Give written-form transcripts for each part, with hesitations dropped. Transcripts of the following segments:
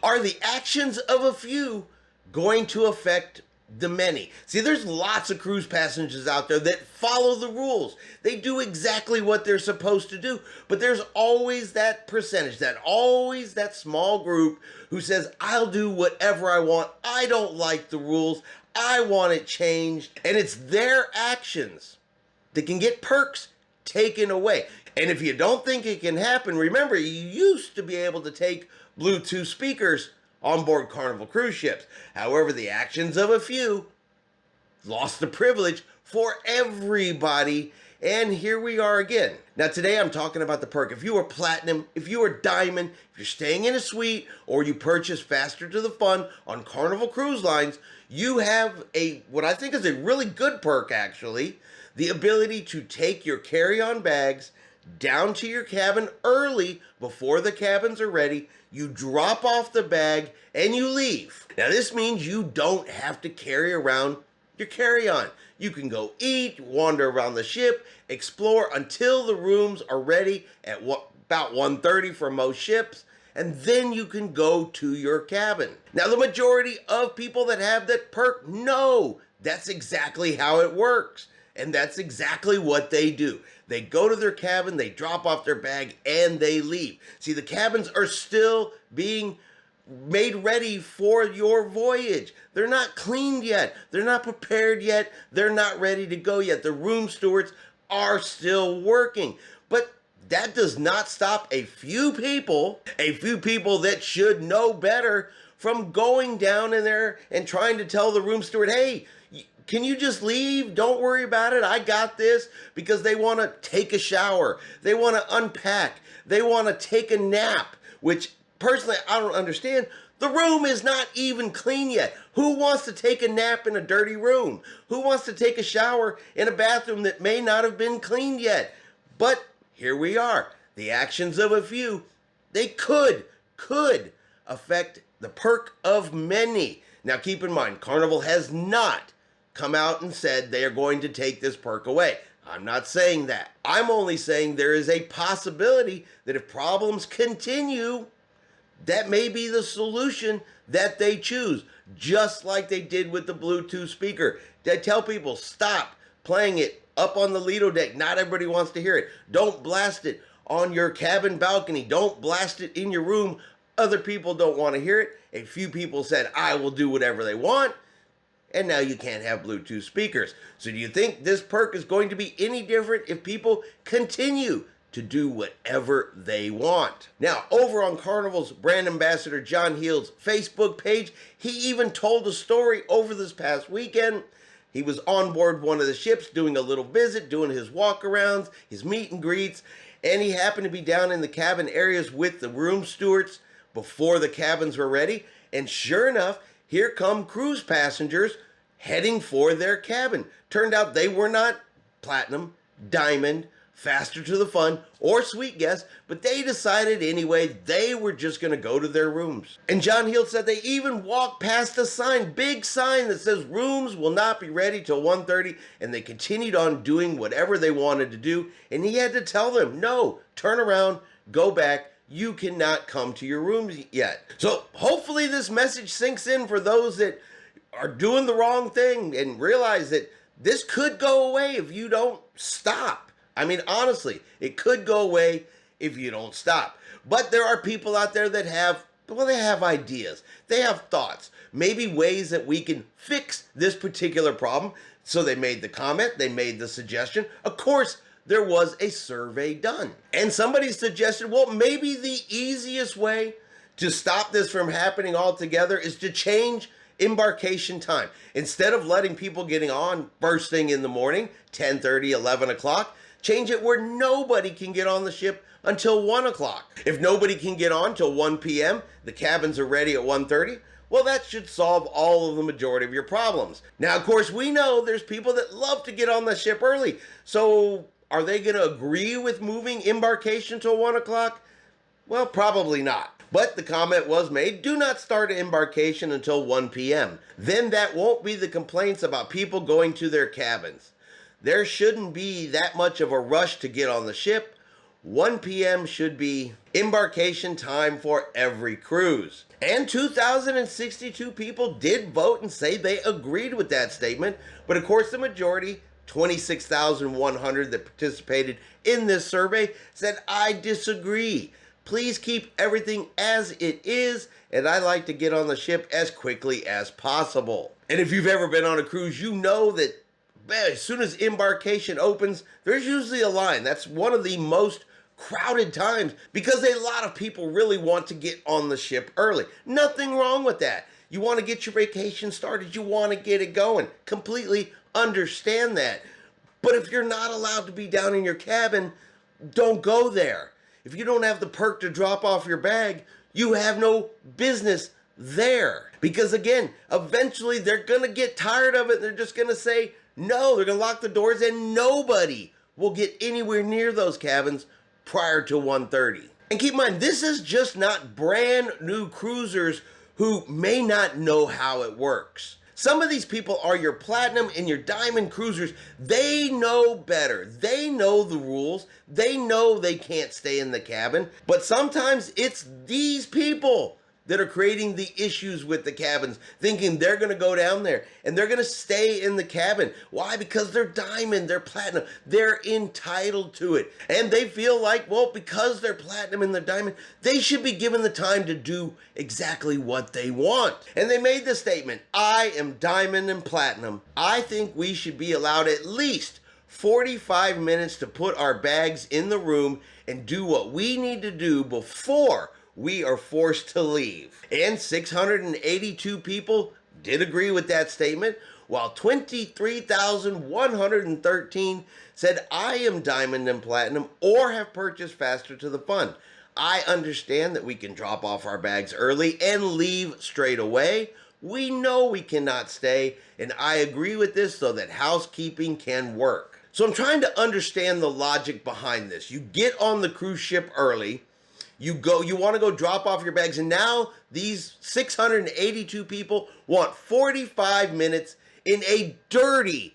Are the actions of a few going to affect the many? See, there's lots of cruise passengers out there that follow the rules. They do exactly what they're supposed to do. But there's always that percentage, always that small group who says, I'll do whatever I want. I don't like the rules. I want it changed. And it's their actions that can get perks taken away. And if you don't think it can happen, remember, you used to be able to take Bluetooth speakers on board Carnival cruise ships. However, the actions of a few lost the privilege for everybody. And here we are again. Now today I'm talking about the perk. If you are platinum, if you are diamond, if you're staying in a suite, or you purchase faster to the fun on Carnival Cruise Lines, you have what I think is a really good perk actually, the ability to take your carry-on bags down to your cabin early before the cabins are ready. You drop off the bag and you leave. Now this means you don't have to carry around your carry-on. You can go eat, wander around the ship, explore until the rooms are ready at about 1:30 for most ships, and then you can go to your cabin. Now the majority of people that have that perk know that's exactly how it works. And that's exactly what they do. They go to their cabin, they drop off their bag, and they leave. See, the cabins are still being made ready for your voyage. They're not cleaned yet. They're not prepared yet. They're not ready to go yet. The room stewards are still working. But that does not stop a few people that should know better, from going down in there and trying to tell the room steward, hey, can you just leave? Don't worry about it. I got this. Because they want to take a shower. They want to unpack. They want to take a nap, which personally I don't understand. The room is not even clean yet. Who wants to take a nap in a dirty room? Who wants to take a shower in a bathroom that may not have been cleaned yet? But here we are. The actions of a few, they could affect the perk of many. Now keep in mind, Carnival has not come out and said they are going to take this perk away. I'm not saying that. I'm only saying there is a possibility that if problems continue, that may be the solution that they choose, just like they did with the Bluetooth speaker. They tell people, stop playing it up on the Lido deck. Not everybody wants to hear it. Don't blast it on your cabin balcony. Don't blast it in your room. Other people don't want to hear it. A few people said, I will do whatever they want. And now you can't have Bluetooth speakers. So do you think this perk is going to be any different if people continue to do whatever they want? Now, over on Carnival's brand ambassador John Heald's Facebook page, he even told a story over this past weekend. He was on board one of the ships doing a little visit, doing his walk-arounds, his meet and greets, and he happened to be down in the cabin areas with the room stewards before the cabins were ready. And sure enough, here come cruise passengers heading for their cabin. Turned out they were not platinum, diamond, faster to the fun, or suite guests, but they decided anyway they were just going to go to their rooms. And John Heald said they even walked past a sign, big sign that says rooms will not be ready till 1:30, and they continued on doing whatever they wanted to do, and he had to tell them, no, turn around, go back, you cannot come to your rooms yet. So hopefully this message sinks in for those that are doing the wrong thing and realize that this could go away if you don't stop. I mean, honestly, it could go away if you don't stop. But there are people out there that have ideas. They have thoughts, maybe ways that we can fix this particular problem. So they made the comment, they made the suggestion. Of course, there was a survey done. And somebody suggested, well, maybe the easiest way to stop this from happening altogether is to change embarkation time. Instead of letting people getting on first thing in the morning, 10:30, 11 o'clock, change it where nobody can get on the ship until 1 o'clock. If nobody can get on till 1 p.m., the cabins are ready at 1:30, well, that should solve all of the majority of your problems. Now, of course, we know there's people that love to get on the ship early. So are they going to agree with moving embarkation till 1 o'clock? Well, probably not. But the comment was made, do not start embarkation until 1 p.m. Then that won't be the complaints about people going to their cabins. There shouldn't be that much of a rush to get on the ship. 1 p.m. should be embarkation time for every cruise. And 2,062 people did vote and say they agreed with that statement. But of course, the majority, 26,100 that participated in this survey, said, I disagree. Please keep everything as it is, and I like to get on the ship as quickly as possible. And if you've ever been on a cruise, you know that as soon as embarkation opens, there's usually a line. That's one of the most crowded times because a lot of people really want to get on the ship early. Nothing wrong with that. You want to get your vacation started. You want to get it going. Completely understand that. But if you're not allowed to be down in your cabin, don't go there. If you don't have the perk to drop off your bag, you have no business there. Because again, eventually they're going to get tired of it. They're just going to say, no, they're going to lock the doors and nobody will get anywhere near those cabins prior to 1:30. And keep in mind, this is just not brand new cruisers who may not know how it works. Some of these people are your platinum and your diamond cruisers. They know better. They know the rules. They know they can't stay in the cabin. But sometimes it's these people that are creating the issues with the cabins, thinking they're going to go down there and they're going to stay in the cabin. Why? Because they're diamond, they're platinum, they're entitled to it. And they feel like, well, because they're platinum and they're diamond, they should be given the time to do exactly what they want. And they made the statement, I am diamond and platinum. I think we should be allowed at least 45 minutes to put our bags in the room and do what we need to do before we are forced to leave. And 682 people did agree with that statement, while 23,113 said, I am diamond and platinum or have purchased faster to the fun. I understand that we can drop off our bags early and leave straight away. We know we cannot stay, and I agree with this so that housekeeping can work. So I'm trying to understand the logic behind this. You get on the cruise ship early, you want to go drop off your bags, and now these 682 people want 45 minutes in a dirty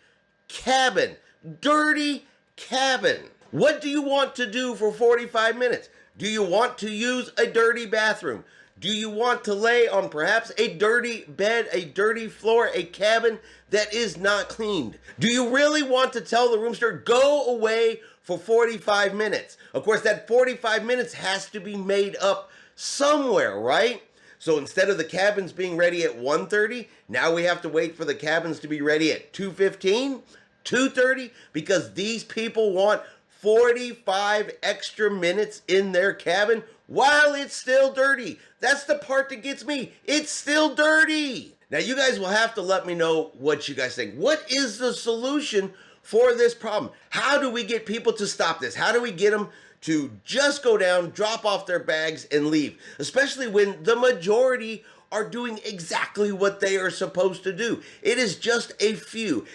cabin. Dirty cabin. What do you want to do for 45 minutes? Do you want to use a dirty bathroom? Do you want to lay on perhaps a dirty bed, a dirty floor, a cabin that is not cleaned? Do you really want to tell the room steward, go away for 45 minutes? Of course, that 45 minutes has to be made up somewhere, right? So instead of the cabins being ready at 1:30, now we have to wait for the cabins to be ready at 2:15, 2:30, because these people want 45 extra minutes in their cabin while it's still dirty. That's the part that gets me. It's still dirty. Now, you guys will have to let me know what you guys think. What is the solution for this problem? How do we get people to stop this? How do we get them to just go down, drop off their bags, and leave? Especially when the majority are doing exactly what they are supposed to do. It is just a few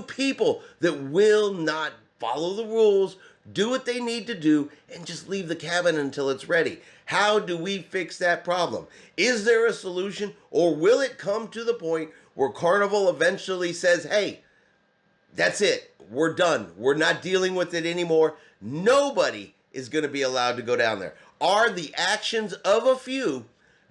people that will not follow the rules, do what they need to do, and just leave the cabin until it's ready. How do we fix that problem? Is there a solution, or will it come to the point where Carnival eventually says, hey, that's it, we're done, we're not dealing with it anymore, nobody is going to be allowed to go down there? Are the actions of a few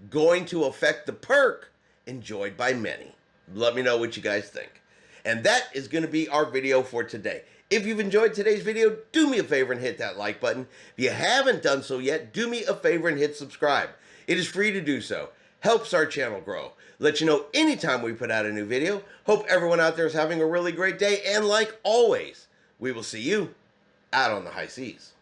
going to affect the perk enjoyed by many? Let me know what you guys think. And that is going to be our video for today. If you've enjoyed today's video, do me a favor and hit that like button. If you haven't done so yet, do me a favor and hit subscribe. It is free to do so. Helps our channel grow. Let you know anytime we put out a new video. Hope everyone out there is having a really great day. And like always, we will see you out on the high seas.